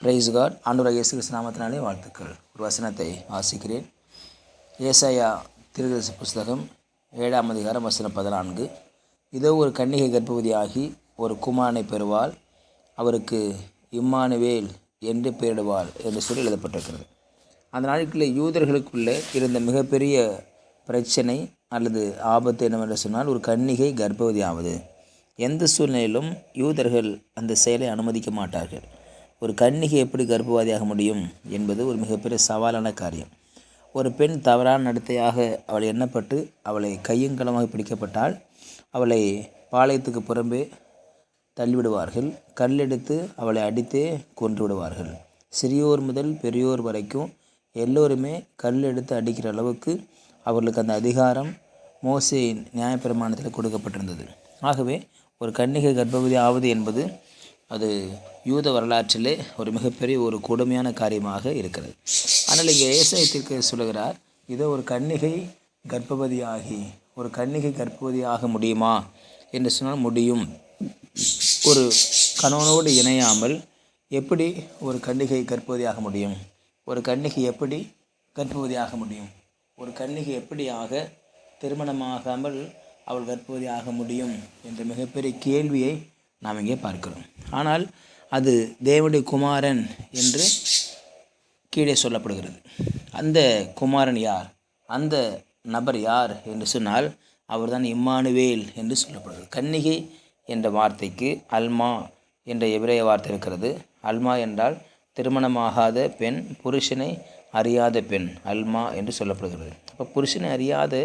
Price God. ஆண்டவராகிய இயேசு கிறிஸ்து நாமத்தினாலே வாழ்த்துக்கள். ஒரு வசனத்தை வாசிக்கிறேன். ஏசாயா தீர்க்கதரிசி புஸ்தகம் 7ஆம் அதிகாரம் வசனம் 14. இதோ ஒரு கன்னிகை கர்ப்பவதியாகி ஒரு குமாரனை பெறுவாள், அவருக்கு இம்மானுவேல் என்று பெயரிடுவாள் என்று சொல்லி எழுதப்பட்டிருக்கிறது. அந்த நாட்களில் யூதர்களுக்குள்ளே இருந்த மிகப்பெரிய பிரச்சனை அல்லது ஆபத்து என்னவென்று சொன்னால், ஒரு கன்னிகை கர்ப்பவதியாவது. எந்த சூழ்நிலையிலும் யூதர்கள் அந்த செயலை அனுமதிக்க மாட்டார்கள். ஒரு கன்னிகை எப்படி கர்ப்பவதியாக முடியும் என்பது ஒரு மிகப்பெரிய சவாலான காரியம். ஒரு பெண் தவறான நடத்தையாக அவள் எண்ணப்பட்டு அவளை கையங்கலமாக பிடிக்கப்பட்டால் அவளை பாளையத்துக்கு புறம்பே தள்ளிவிடுவார்கள். கல்லெடுத்து அவளை அடித்தே கொன்று விடுவார்கள். சிறியோர் முதல் பெரியோர் வரைக்கும் எல்லோருமே கல்லெடுத்து அடிக்கிற அளவுக்கு அவர்களுக்கு அந்த அதிகாரம் மோசேயின் நியாயப்பிரமாணத்தில் கொடுக்கப்பட்டிருந்தது. ஆகவே ஒரு கன்னிகை கர்ப்பவதி ஆவது என்பது அது யூத வரலாற்றிலே ஒரு மிகப்பெரிய ஒரு கொடுமையான காரியமாக இருக்கிறது. ஆனால் இங்கே ஏசாயா தீர்க்கதரிசி சொல்லுகிறார், இதோ ஒரு கன்னிகை கர்ப்பவதியாகி ஒரு கன்னிகை கர்ப்பவதியாக முடியுமா என்று சொன்னால் முடியும். ஒரு கணவனோடு இணையாமல் எப்படி ஒரு கன்னிகை கர்ப்பவதியாக முடியும்? ஒரு கன்னிகை எப்படி கர்ப்பவதியாக முடியும்? ஒரு கன்னிகை எப்படியாக திருமணமாகாமல் அவள் கர்ப்பவதியாக முடியும் என்ற மிகப்பெரிய கேள்வியை நாம் இங்கே பார்க்கிறோம். ஆனால் அது தேவனுடைய குமாரன் என்று கீழே சொல்லப்படுகிறது. அந்த குமாரன் யார்? அந்த நபர் யார் என்று சொன்னால் அவர்தான் இம்மானுவேல் என்று சொல்லப்படுகிறது. கன்னிகை என்ற வார்த்தைக்கு அல்மா என்ற எபிரேய வார்த்தை இருக்கிறது. அல்மா என்றால் திருமணமாகாத பெண், புருஷனை அறியாத பெண், அல்மா என்று சொல்லப்படுகிறது. அப்போ புருஷனை அறியாத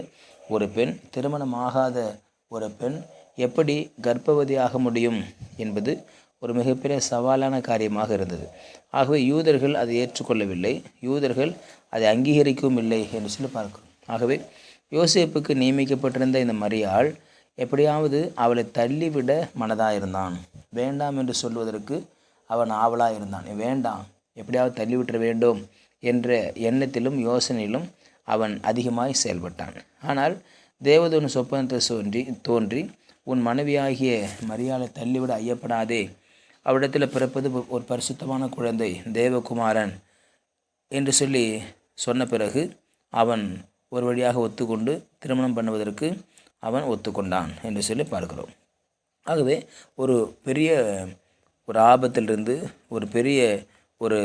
ஒரு பெண், திருமணமாகாத ஒரு பெண் எப்படி கர்ப்பவதியாக முடியும் என்பது ஒரு மிகப்பெரிய சவாலான காரியமாக இருந்தது. ஆகவே யூதர்கள் அதை ஏற்றுக்கொள்ளவில்லை, யூதர்கள் அதை அங்கீகரிக்கவும் இல்லை என்று சொல்லி பார்க்கிறோம். ஆகவே யோசேப்புக்கு நியமிக்கப்பட்டிருந்த இந்த மரியாள் எப்படியாவது அவளை தள்ளிவிட மனதாக இருந்தான். வேண்டாம் என்று சொல்வதற்கு அவன் ஆவலாக இருந்தான். வேண்டாம், எப்படியாவது தள்ளிவிட்ட வேண்டும் என்ற எண்ணத்திலும் யோசனையிலும் அவன் அதிகமாய் செயல்பட்டான். ஆனால் தேவதூதன் சொப்பனத்தில் தோன்றி உன் மனைவியாகிய மரியாளை தள்ளிவிட ஐயப்படாதே, அவரிடத்தில் பிறப்பது ஒரு பரிசுத்தமான குழந்தை, தேவகுமாரன் என்று சொல்லி சொன்ன பிறகு அவன் ஒரு வழியாக ஒத்துக்கொண்டு திருமணம் பண்ணுவதற்கு அவன் ஒத்துக்கொண்டான் என்று சொல்லி பார்க்கிறோம். ஆகவே ஒரு பெரிய ஒரு ஆபத்திலிருந்து, ஒரு பெரிய ஒரு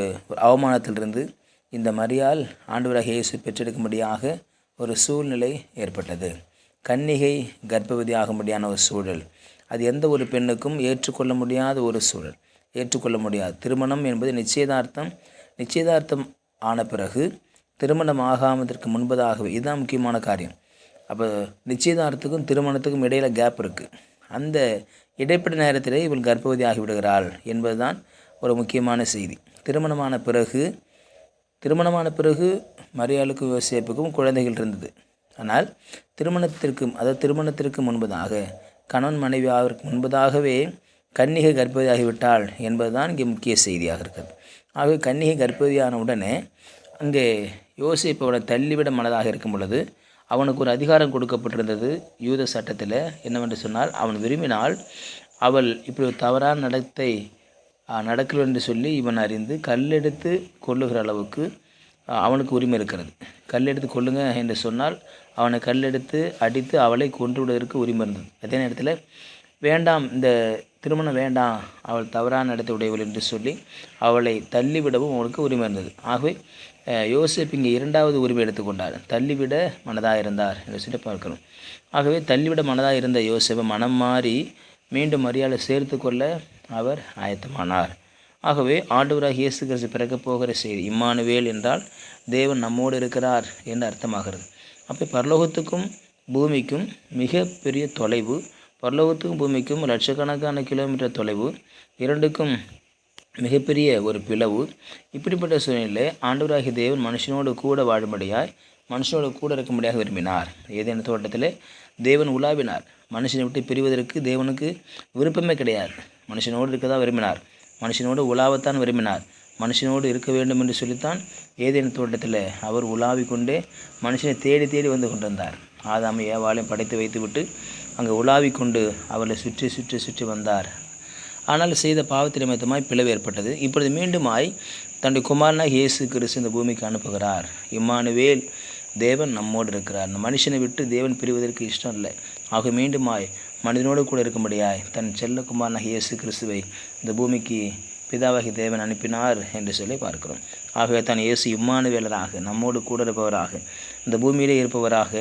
அவமானத்திலிருந்து இந்த மரியாள் ஆண்டவராகிய இயேசு பெற்றெடுக்கும்படியாக ஒரு சூழ்நிலை ஏற்பட்டது. கன்னிகை கர்ப்பவதி ஆகும்படியான ஒரு சூழல், அது எந்த ஒரு பெண்ணுக்கும் ஏற்றுக்கொள்ள முடியாத ஒரு சூழல், ஏற்றுக்கொள்ள முடியாது. திருமணம் என்பது நிச்சயதார்த்தம் ஆன பிறகு திருமணம் ஆகாமதற்கு முன்பதாகவே, இதுதான் முக்கியமான காரியம். அப்போ நிச்சயதார்த்தத்துக்கும் திருமணத்துக்கும் இடையில் கேப் இருக்குது. அந்த இடைப்பட்ட நேரத்திலே இவள் கர்ப்பவதி ஆகிவிடுகிறாள் என்பதுதான் ஒரு முக்கியமான செய்தி. திருமணமான பிறகு மரியாளுக்கும் யோசேப்புக்கும் குழந்தைகள் இருந்தது. ஆனால் திருமணத்திற்கு முன்பதாக, கணவன் மனைவி ஆவதற்கு முன்பதாகவே கன்னிகை கர்ப்பவதியாகிவிட்டாள் என்பதுதான் இங்கே முக்கிய செய்தியாக இருக்கிறது. ஆகவே கன்னிகை கர்ப்பவதியான உடனே அங்கே யோசேப்பு அவளை தள்ளிவிட மனதாக இருக்கும் பொழுது அவனுக்கு ஒரு அதிகாரம் கொடுக்கப்பட்டிருந்தது யூத சட்டத்தில். என்னவென்று சொன்னால், அவன் விரும்பினால் அவள் இப்படி ஒரு தவறான நடத்தை நடக்கல என்று சொல்லி இவன் அறிந்து கல்லெடுத்து கொள்ளுகிற அளவுக்கு அவனுக்கு உரிமை இருக்கிறது. கல்லெடுத்து கொள்ளுங்க என்று சொன்னால் அவனை கல்லெடுத்து அடித்து அவளை கொன்று விடுவதற்கு உரிமை இருந்தது. அதே நேரத்தில் வேண்டாம், இந்த திருமணம் வேண்டாம், அவள் தவறான நடத்தை உடையவள் என்று சொல்லி அவளை தள்ளிவிடவும் அவனுக்கு உரிமை இருந்தது. ஆகவே யோசேப்பு இங்கே இரண்டாவது உரிமை எடுத்துக்கொண்டார், தள்ளிவிட மனதாக இருந்தார் என்று சொல்லி பார்க்கிறோம். ஆகவே தள்ளிவிட மனதாக இருந்த யோசேப்பை மனம் மாறி மீண்டும் மரியாதை சேர்த்து கொள்ள அவர் ஆயத்தமானார். ஆகவே ஆண்டவராகிய இயேசு கிறிஸ்து பிறக்கப் போகிற செய்தி, இம்மானுவேல் என்றால் தேவன் நம்மோடு இருக்கிறார் என்று அர்த்தமாகிறது. அப்போ பரலோகத்துக்கும் பூமிக்கும் மிக பெரிய தொலைவு, பரலோகத்துக்கும் பூமிக்கும் லட்சக்கணக்கான கிலோமீட்டர் தொலைவு, இரண்டுக்கும் மிகப்பெரிய ஒரு பிளவு. இப்படிப்பட்ட சூழ்நிலையில் ஆண்டவராகிய தேவன் மனுஷனோடு கூட வாழும்படியாய், மனுஷனோடு கூட இருக்கும்படியாக விரும்பினார். ஏதேனும் தோட்டத்தில் தேவன் உலாவினார். மனுஷனை விட்டு பிரிவதற்கு தேவனுக்கு விருப்பமே கிடையாது. மனுஷனோடு இருக்கதான் விரும்பினார், மனுஷனோடு உலாவத்தான் விரும்பினார், மனுஷனோடு இருக்க வேண்டும் என்று சொல்லித்தான் ஏதேனும் தோட்டத்தில் அவர் உலாவி கொண்டே மனுஷனை தேடி தேடி வந்து கொண்டிருந்தார். ஆதாமை ஏவாளையும் படைத்து வைத்துவிட்டு அங்கே உலாவி கொண்டு அவளை சுற்றி வந்தார். ஆனால் செய்த பாவத்தின் நிமித்தமாய் பிளவு ஏற்பட்டது. இப்பொழுது மீண்டுமாய் தன்னுடைய குமாரனாக இயேசு கிறிஸ்து இந்த பூமிக்கு அனுப்புகிறார். இம்மானுவேல், தேவன் நம்மோடு இருக்கிறார். இந்த மனுஷனை விட்டு தேவன் பிரிவதற்கு இஷ்டம் இல்லை. ஆக மீண்டுமாய் மனிதனோடு கூட இருக்கும்படியாய் தன் செல்லகுமாரனாக இயேசு கிறிஸ்துவை இந்த பூமிக்கு பிதாவாகி தேவன் அனுப்பினார் என்று சொல்லி பார்க்கிறோம். ஆகவே தான் இயேசு இம்மானுவேலராக, நம்மோடு கூட இருப்பவராக, இந்த பூமியிலே இருப்பவராக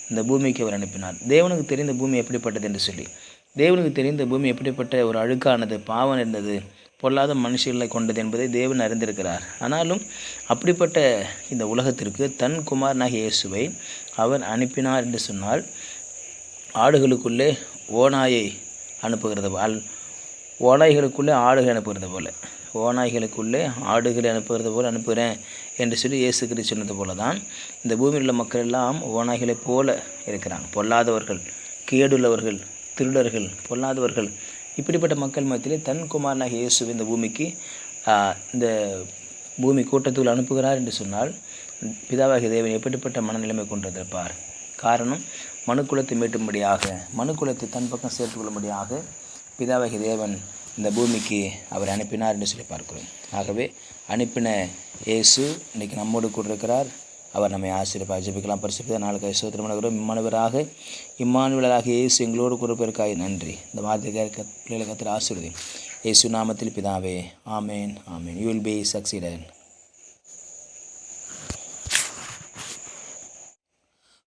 இந்த பூமிக்கு அவர் அனுப்பினார். தேவனுக்கு தெரிந்த பூமி எப்படிப்பட்டது என்று சொல்லி, தேவனுக்கு தெரிந்த பூமி எப்படிப்பட்ட ஒரு அழுக்கானது, பாவம் இருந்தது, பொல்லாத மனுஷர்களை கொண்டது என்பதை தேவன் அறிந்திருக்கிறார். ஆனாலும் அப்படிப்பட்ட இந்த உலகத்திற்கு தன் குமாரனாகிய இயேசுவை அவர் அனுப்பினார் என்று சொன்னால், ஆடுகளுக்குள்ளே ஓநாயை அனுப்புகிறது போல், ஓநாய்களுக்குள்ளே ஆடுகள் அனுப்புகிறது போல், ஓநாய்களுக்குள்ளே ஆடுகளை அனுப்புகிறது போல் அனுப்புகிறேன் என்று சொல்லி இயேசு கிறிஸ்து சொன்னது போல தான் இந்த பூமியில் உள்ள மக்கள் எல்லாம் ஓநாய்களைப் போல இருக்கிறாங்க. பொல்லாதவர்கள், கேடுள்ளவர்கள், திருடர்கள், பொல்லாதவர்கள், இப்படிப்பட்ட மக்கள் மத்தியிலே தன் குமாரனாக இயேசு இந்த பூமிக்கு இந்த பூமி கூட்டத்துக்குள் அனுப்புகிறார் என்று சொன்னால், பிதாவாகிய தேவன் எப்படிப்பட்ட மனநிலைமை கொண்டிருப்பார்? காரணம், மனுக்குலத்தை மீட்டும்படியாக, மனுக்குலத்தை தன் பக்கம் சேர்த்துக்கொள்ளும்படியாக பிதாவாகிய தேவன் இந்த பூமிக்கு அவர் அனுப்பினார் என்று சொல்லி பார்க்கிறோம். ஆகவே அனுப்பின இயேசு இன்றைக்கி நம்மோடு கூட இருக்கிறார். அவர் நம்மை ஆசீர்வதிப்பார். ஜெபிக்கலாம். பரிசுத்த நாளுக்காக ஸ்தோத்திரம். இம்மானுவேலராக இயேசு எங்களோடு கூட இருப்பதற்காக நன்றி. இந்த மாதிரி பிள்ளைகளை கர்த்தர் ஆசீர்வதி. இயேசு நாமத்தில் பிதாவே. ஆமேன், ஆமேன். You will be succeeded.